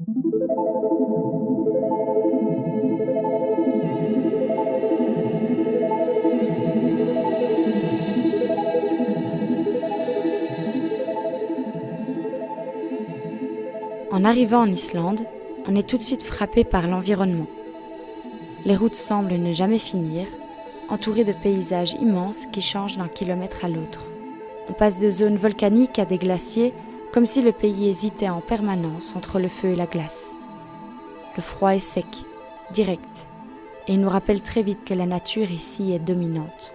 En arrivant en Islande, on est tout de suite frappé par l'environnement. Les routes semblent ne jamais finir, entourées de paysages immenses qui changent d'un kilomètre à l'autre. On passe de zones volcaniques à des glaciers, comme si le pays hésitait en permanence entre le feu et la glace. Le froid est sec, direct, et il nous rappelle très vite que la nature ici est dominante.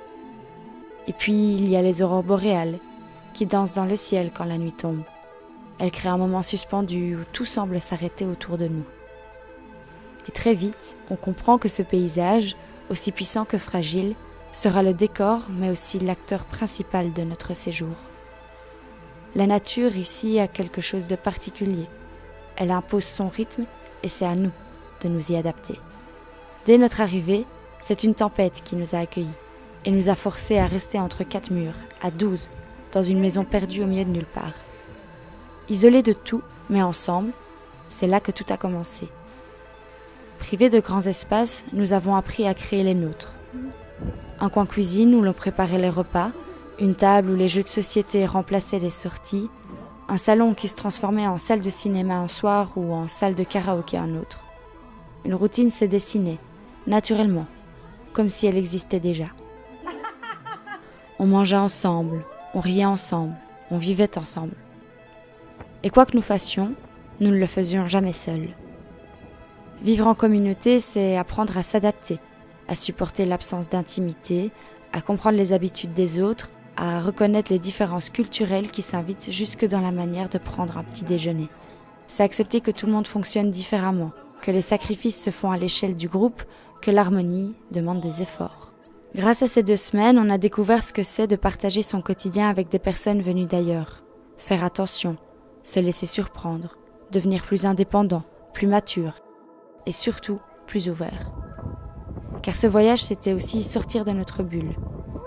Et puis il y a les aurores boréales, qui dansent dans le ciel quand la nuit tombe. Elles créent un moment suspendu où tout semble s'arrêter autour de nous. Et très vite, on comprend que ce paysage, aussi puissant que fragile, sera le décor, mais aussi l'acteur principal de notre séjour. La nature ici a quelque chose de particulier. Elle impose son rythme et c'est à nous de nous y adapter. Dès notre arrivée, c'est une tempête qui nous a accueillis et nous a forcés à rester entre 4 murs, à 12, dans une maison perdue au milieu de nulle part. Isolés de tout, mais ensemble, c'est là que tout a commencé. Privés de grands espaces, nous avons appris à créer les nôtres. Un coin cuisine où l'on préparait les repas, une table où les jeux de société remplaçaient les sorties, un salon qui se transformait en salle de cinéma un soir ou en salle de karaoké un autre. Une routine s'est dessinée, naturellement, comme si elle existait déjà. On mangeait ensemble, on riait ensemble, on vivait ensemble. Et quoi que nous fassions, nous ne le faisions jamais seuls. Vivre en communauté, c'est apprendre à s'adapter, à supporter l'absence d'intimité, à comprendre les habitudes des autres, à reconnaître les différences culturelles qui s'invitent jusque dans la manière de prendre un petit déjeuner. C'est accepter que tout le monde fonctionne différemment, que les sacrifices se font à l'échelle du groupe, que l'harmonie demande des efforts. Grâce à ces 2 semaines, on a découvert ce que c'est de partager son quotidien avec des personnes venues d'ailleurs. Faire attention, se laisser surprendre, devenir plus indépendant, plus mature et surtout plus ouvert. Car ce voyage, c'était aussi sortir de notre bulle,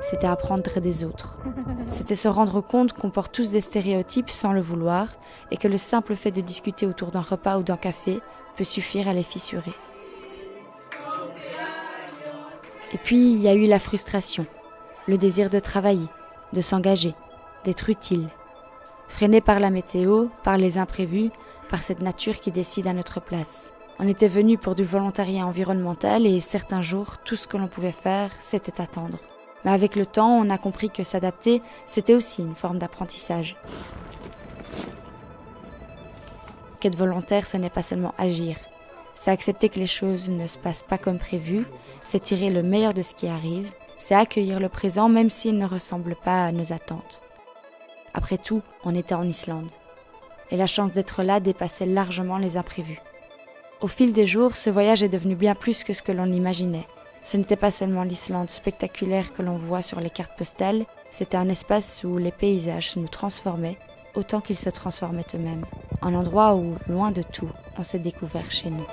c'était apprendre des autres. C'était se rendre compte qu'on porte tous des stéréotypes sans le vouloir et que le simple fait de discuter autour d'un repas ou d'un café peut suffire à les fissurer. Et puis, il y a eu la frustration, le désir de travailler, de s'engager, d'être utile. Freinés par la météo, par les imprévus, par cette nature qui décide à notre place. On était venus pour du volontariat environnemental et certains jours, tout ce que l'on pouvait faire, c'était attendre. Mais avec le temps, on a compris que s'adapter, c'était aussi une forme d'apprentissage. Qu'être volontaire, ce n'est pas seulement agir. C'est accepter que les choses ne se passent pas comme prévu, c'est tirer le meilleur de ce qui arrive, c'est accueillir le présent même s'il ne ressemble pas à nos attentes. Après tout, on était en Islande. Et la chance d'être là dépassait largement les imprévus. Au fil des jours, ce voyage est devenu bien plus que ce que l'on imaginait. Ce n'était pas seulement l'Islande spectaculaire que l'on voit sur les cartes postales, c'était un espace où les paysages nous transformaient autant qu'ils se transformaient eux-mêmes. Un endroit où, loin de tout, on s'est découvert chez nous.